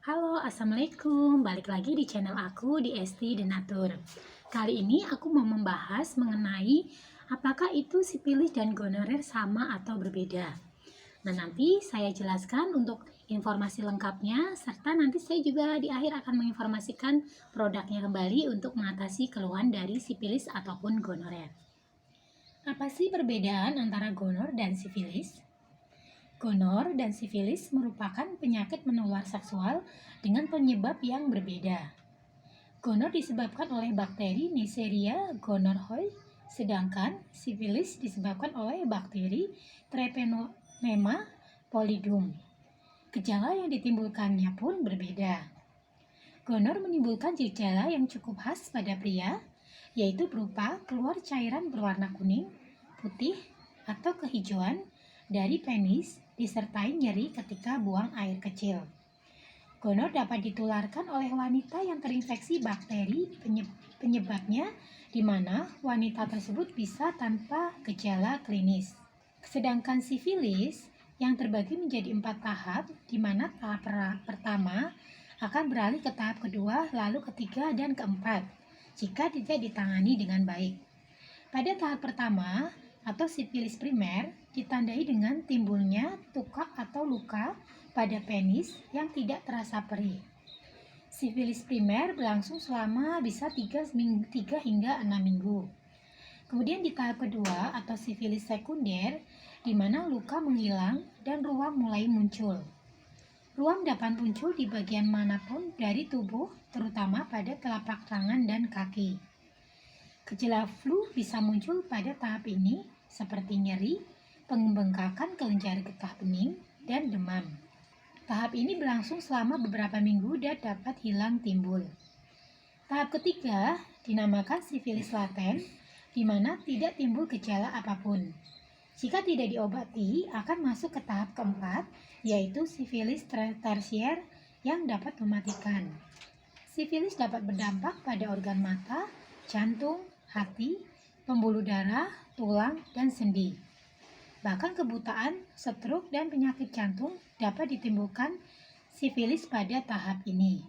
Halo, Assalamualaikum. Balik lagi di channel aku di Esti Denatur. Kali ini aku mau membahas mengenai apakah itu sifilis dan gonorer sama atau berbeda. Nah, nanti saya jelaskan untuk informasi lengkapnya, serta nanti saya juga di akhir akan menginformasikan produknya kembali untuk mengatasi keluhan dari sifilis ataupun gonorer. Apa sih perbedaan antara gonor dan sifilis? Gonor dan sifilis merupakan penyakit menular seksual dengan penyebab yang berbeda. Gonor disebabkan oleh bakteri Neisseria gonorrhoeae, sedangkan sifilis disebabkan oleh bakteri Treponema pallidum. Gejala yang ditimbulkannya pun berbeda. Gonor menimbulkan gejala yang cukup khas pada pria, yaitu berupa keluar cairan berwarna kuning, putih, atau kehijauan dari penis disertai nyeri ketika buang air kecil. Gonor dapat ditularkan oleh wanita yang terinfeksi bakteri penyebabnya, di mana wanita tersebut bisa tanpa gejala klinis. Sedangkan sifilis yang terbagi menjadi 4 tahap, di mana tahap pertama akan beralih ke tahap kedua, lalu ketiga dan keempat, jika tidak ditangani dengan baik. Pada tahap pertama, atau sifilis primer, ditandai dengan timbulnya tukak atau luka pada penis yang tidak terasa perih. Sifilis primer berlangsung selama bisa 3 hingga 6 minggu. Kemudian di tahap kedua atau sifilis sekunder, di mana luka menghilang dan ruam mulai muncul. Ruam dapat muncul di bagian manapun dari tubuh, terutama pada telapak tangan dan kaki. Gejala flu bisa muncul pada tahap ini, seperti nyeri, pembengkakan kelenjar getah bening, dan demam. Tahap ini berlangsung selama beberapa minggu dan dapat hilang timbul. Tahap ketiga dinamakan sifilis laten, di mana tidak timbul gejala apapun. Jika tidak diobati, akan masuk ke tahap keempat, yaitu sifilis tersier yang dapat mematikan. Sifilis dapat berdampak pada organ mata, jantung, hati, pembuluh darah, tulang, dan sendi. Bahkan kebutaan, stroke, dan penyakit jantung dapat ditimbulkan sifilis pada tahap ini.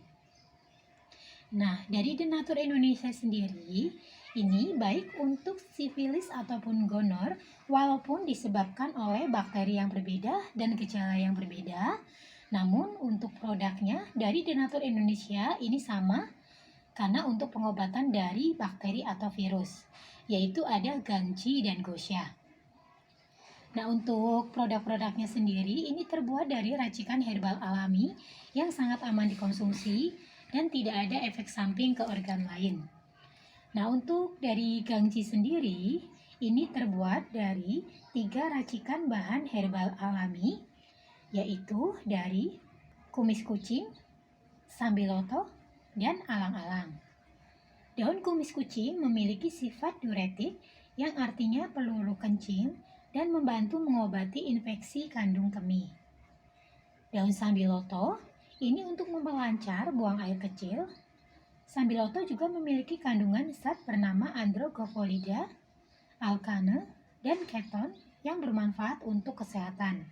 Nah, dari Denatur Indonesia sendiri, ini baik untuk sifilis ataupun gonor, walaupun disebabkan oleh bakteri yang berbeda dan gejala yang berbeda. Namun untuk produknya dari Denatur Indonesia ini sama, karena untuk pengobatan dari bakteri atau virus, yaitu ada Gangji dan Gosha. Nah, untuk produk-produknya sendiri ini terbuat dari racikan herbal alami yang sangat aman dikonsumsi dan tidak ada efek samping ke organ lain. Nah, untuk dari Gangji sendiri ini terbuat dari 3 racikan bahan herbal alami, yaitu dari kumis kucing, sambiloto, dan alang-alang. Daun kumis kucing memiliki sifat diuretik yang artinya peluru kencing dan membantu mengobati infeksi kandung kemih. Daun sambiloto ini untuk memperlancar buang air kecil. Sambiloto juga memiliki kandungan zat bernama androgopolida, alkane, dan keton yang bermanfaat untuk kesehatan.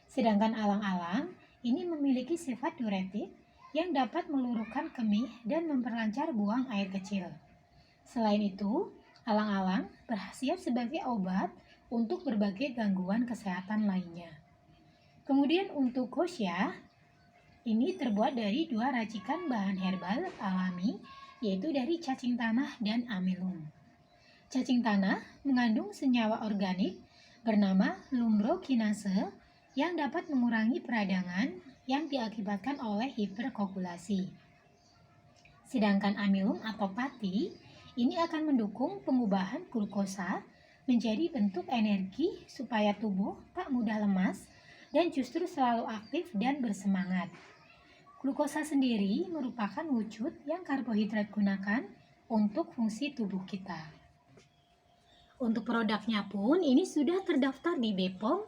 Sedangkan alang-alang ini memiliki sifat diuretik yang dapat meluruhkan kemih dan memperlancar buang air kecil. Selain itu, alang-alang berkhasiat sebagai obat untuk berbagai gangguan kesehatan lainnya. Kemudian untuk Gosha, ini terbuat dari 2 racikan bahan herbal alami, yaitu dari cacing tanah dan amilum. Cacing tanah mengandung senyawa organik bernama lumbrokinase yang dapat mengurangi peradangan yang diakibatkan oleh hiperkoagulasi. Sedangkan amilum atau pati ini akan mendukung pengubahan glukosa menjadi bentuk energi supaya tubuh tak mudah lemas dan justru selalu aktif dan bersemangat. Glukosa sendiri merupakan wujud yang karbohidrat gunakan untuk fungsi tubuh kita. Untuk produknya pun ini sudah terdaftar di BPOM,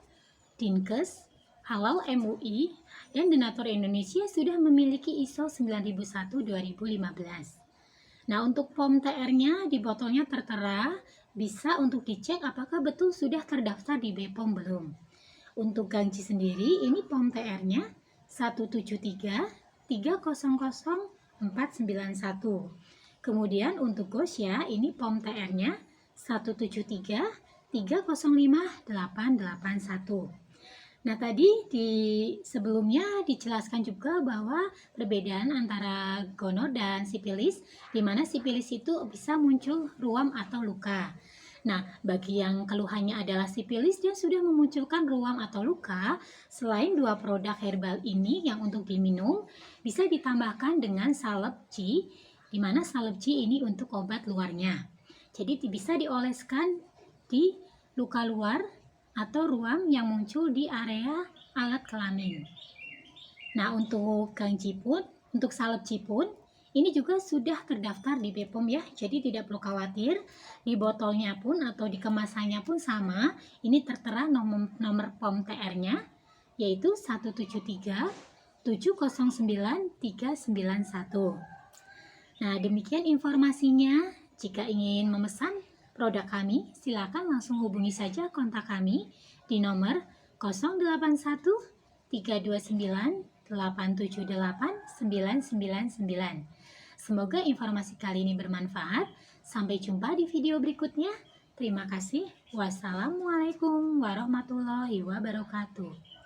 Dinkes, Halal MUI, dan Denatur Indonesia sudah memiliki ISO 9001-2015. Nah, untuk POM TR-nya di botolnya tertera, bisa untuk dicek apakah betul sudah terdaftar di BPOM belum. Untuk Gangji sendiri, ini POM TR-nya 173 300491. Kemudian untuk Gosya ini POM TR-nya 173305881. Nah, tadi sebelumnya dijelaskan juga bahwa perbedaan antara gonor dan sipilis, di mana sipilis itu bisa muncul ruam atau luka. Nah, bagi yang keluhannya adalah sipilis dan sudah memunculkan ruam atau luka, selain dua produk herbal ini yang untuk diminum, bisa ditambahkan dengan salep Qi, di mana salep Qi ini untuk obat luarnya. Jadi bisa dioleskan di luka luar atau ruam yang muncul di area alat kelamin. Nah, untuk Gang Ciput, untuk salep Ciput, ini juga sudah terdaftar di BPOM ya, jadi tidak perlu khawatir. Di botolnya pun atau di kemasannya pun sama, ini tertera nomor POM TR-nya, yaitu 173709391. Nah, demikian informasinya. Jika ingin memesan produk kami, silakan langsung hubungi saja kontak kami di nomor 081 329 878 999. Semoga informasi kali ini bermanfaat. Sampai jumpa di video berikutnya. Terima kasih. Wassalamualaikum warahmatullahi wabarakatuh.